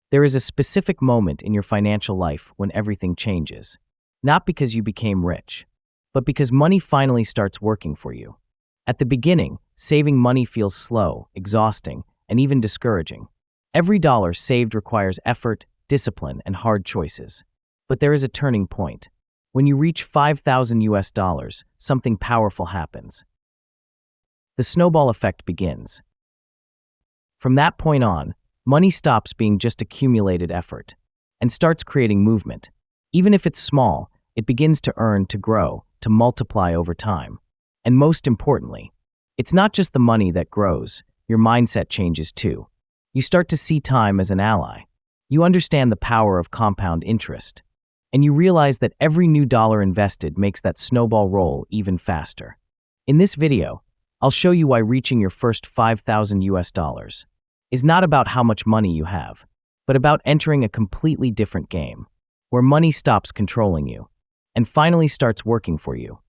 There is a specific moment in your financial life when everything changes. Not because you became rich, but because money finally starts working for you. At the beginning, saving money feels slow, exhausting, and even discouraging. Every dollar saved requires effort, discipline, and hard choices. But there is a turning point. When you reach $5,000, something powerful happens. The snowball effect begins. From that point on, money stops being just accumulated effort and starts creating movement. Even if it's small, it begins to earn, to grow, to multiply over time. And most importantly, it's not just the money that grows, your mindset changes too. You start to see time as an ally. You understand the power of compound interest. And you realize that every new dollar invested makes that snowball roll even faster. In this video, I'll show you why reaching your first $5,000 is not about how much money you have, but about entering a completely different game, where money stops controlling you and finally starts working for you.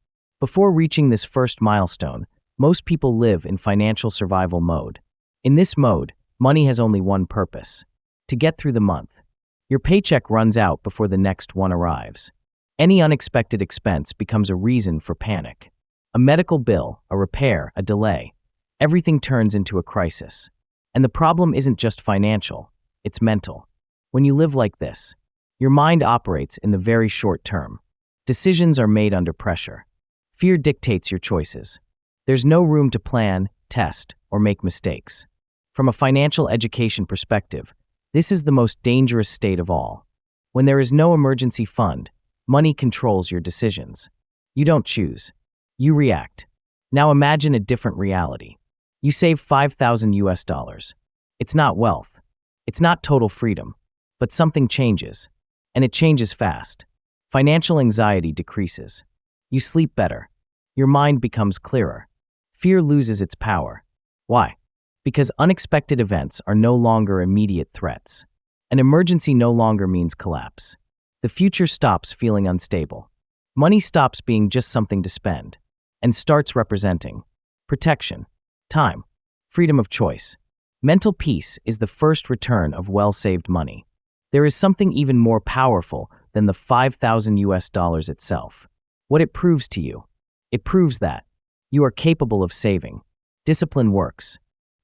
Before reaching this first milestone, most people live in financial survival mode. In this mode, money has only one purpose: to get through the month. Your paycheck runs out before the next one arrives. Any unexpected expense becomes a reason for panic. A medical bill, a repair, a delay. Everything turns into a crisis. And the problem isn't just financial, it's mental. When you live like this, your mind operates in the very short term. Decisions are made under pressure. Fear dictates your choices. There's no room to plan, test, or make mistakes. From a financial education perspective, this is the most dangerous state of all. When there is no emergency fund, money controls your decisions. You don't choose. You react. Now imagine a different reality. You save $5,000. It's not wealth. It's not total freedom. But something changes. And it changes fast. Financial anxiety decreases. You sleep better. Your mind becomes clearer. Fear loses its power. Why? Because unexpected events are no longer immediate threats. An emergency no longer means collapse. The future stops feeling unstable. Money stops being just something to spend and starts representing protection, time, freedom of choice. Mental peace is the first return of well-saved money. There is something even more powerful than the $5,000 itself. What it proves to you. It proves that you are capable of saving. Discipline works.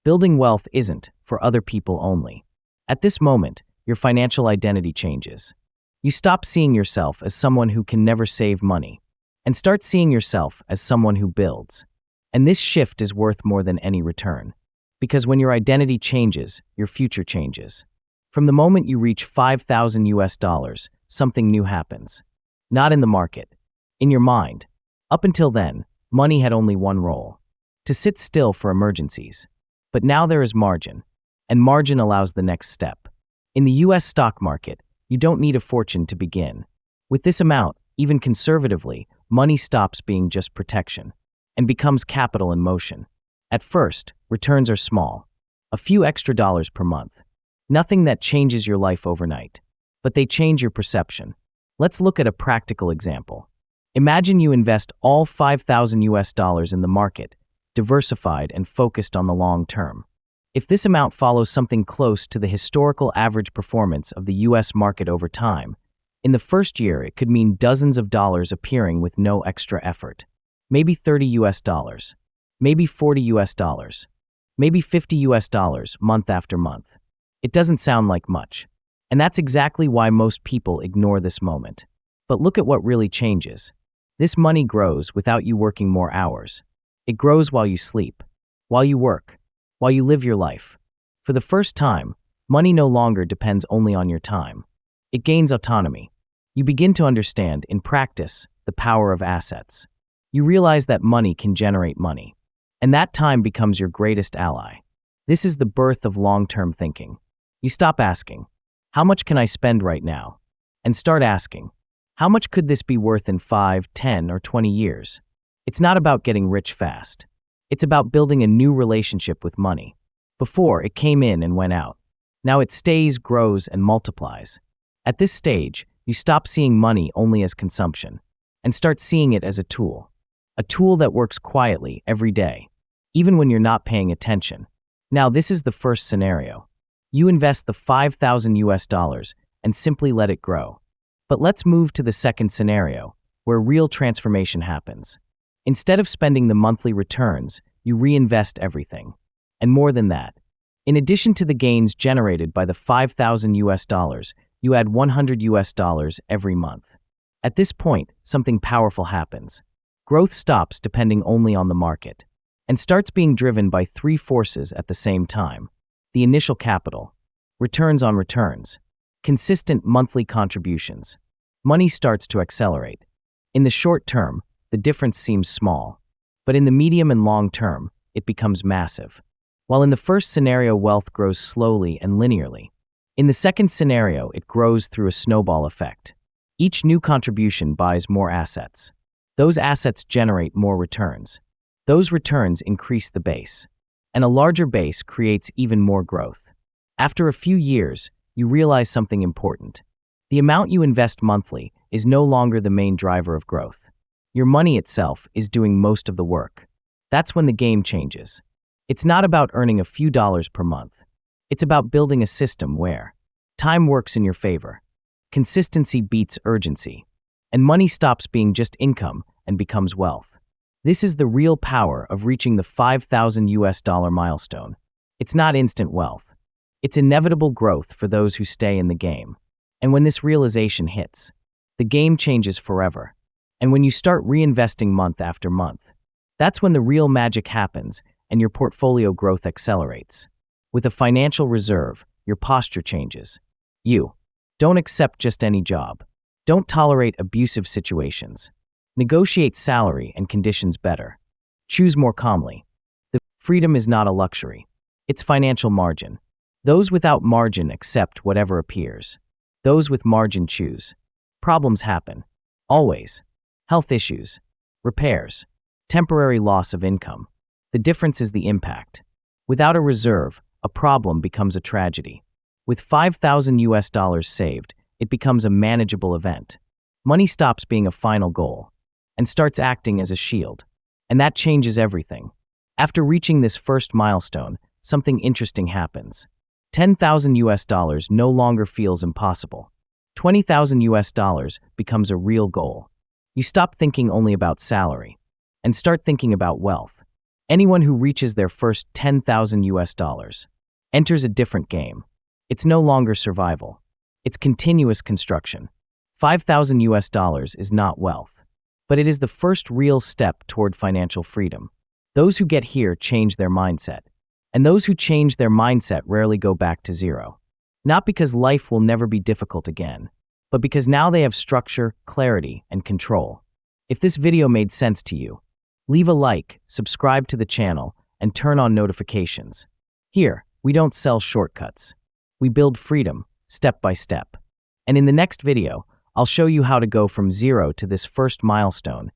Building wealth isn't for other people only. At this moment, your financial identity changes. You stop seeing yourself as someone who can never save money and start seeing yourself as someone who builds. And this shift is worth more than any return. Because when your identity changes, your future changes. From the moment you reach $5,000, something new happens. Not in the market, in your mind. Up until then, money had only one role: to sit still for emergencies. But now there is margin, and margin allows the next step. In the US stock market, you don't need a fortune to begin. With this amount, even conservatively, money stops being just protection and becomes capital in motion. At first, returns are small, a few extra dollars per month. Nothing that changes your life overnight, but they change your perception. Let's look at a practical example. Imagine you invest all $5,000 in the market, diversified and focused on the long term. If this amount follows something close to the historical average performance of the US market over time, in the first year it could mean dozens of dollars appearing with no extra effort. Maybe $30, maybe $40, maybe $50 month after month. It doesn't sound like much. And that's exactly why most people ignore this moment. But look at what really changes. This money grows without you working more hours. It grows while you sleep, while you work, while you live your life. For the first time, money no longer depends only on your time. It gains autonomy. You begin to understand, in practice, the power of assets. You realize that money can generate money. And that time becomes your greatest ally. This is the birth of long-term thinking. You stop asking, how much can I spend right now? And start asking, how much could this be worth in 5, 10, or 20 years? It's not about getting rich fast. It's about building a new relationship with money. Before, it came in and went out. Now it stays, grows, and multiplies. At this stage, you stop seeing money only as consumption and start seeing it as a tool that works quietly every day, even when you're not paying attention. Now, this is the first scenario. You invest the 5,000 US dollars and simply let it grow. But let's move to the second scenario, where real transformation happens. Instead of spending the monthly returns, you reinvest everything. And more than that, in addition to the gains generated by the 5,000 US dollars, you add 100 US dollars every month. At this point, something powerful happens. Growth stops depending only on the market and starts being driven by three forces at the same time: the initial capital, returns on returns, consistent monthly contributions. Money starts to accelerate. In the short term, the difference seems small, but in the medium and long term, it becomes massive. While in the first scenario, wealth grows slowly and linearly, in the second scenario, it grows through a snowball effect. Each new contribution buys more assets. Those assets generate more returns. Those returns increase the base, and a larger base creates even more growth. After a few years, you realize something important. The amount you invest monthly is no longer the main driver of growth. Your money itself is doing most of the work. That's when the game changes. It's not about earning a few dollars per month. It's about building a system where time works in your favor, consistency beats urgency, and money stops being just income and becomes wealth. This is the real power of reaching the 5,000 US dollar milestone. It's not instant wealth. It's inevitable growth for those who stay in the game. And when this realization hits, the game changes forever. And when you start reinvesting month after month, that's when the real magic happens and your portfolio growth accelerates. With a financial reserve, your posture changes. You don't accept just any job. Don't tolerate abusive situations. Negotiate salary and conditions better. Choose more calmly. The freedom is not a luxury. It's financial margin. Those without margin accept whatever appears. Those with margin choose. Problems happen. Always. Health issues. Repairs. Temporary loss of income. The difference is the impact. Without a reserve, a problem becomes a tragedy. With 5,000 US dollars saved, it becomes a manageable event. Money stops being a final goal and starts acting as a shield. And that changes everything. After reaching this first milestone, something interesting happens. 10,000 US dollars no longer feels impossible. 20,000 US dollars becomes a real goal. You stop thinking only about salary and start thinking about wealth. Anyone who reaches their first 10,000 US dollars enters a different game. It's no longer survival. It's continuous construction. 5,000 US dollars is not wealth, but it is the first real step toward financial freedom. Those who get here change their mindset, and those who change their mindset rarely go back to zero. Not because life will never be difficult again, but because now they have structure, clarity, and control. If this video made sense to you, leave a like, subscribe to the channel, and turn on notifications. Here, we don't sell shortcuts. We build freedom, step by step. And in the next video, I'll show you how to go from zero to this first milestone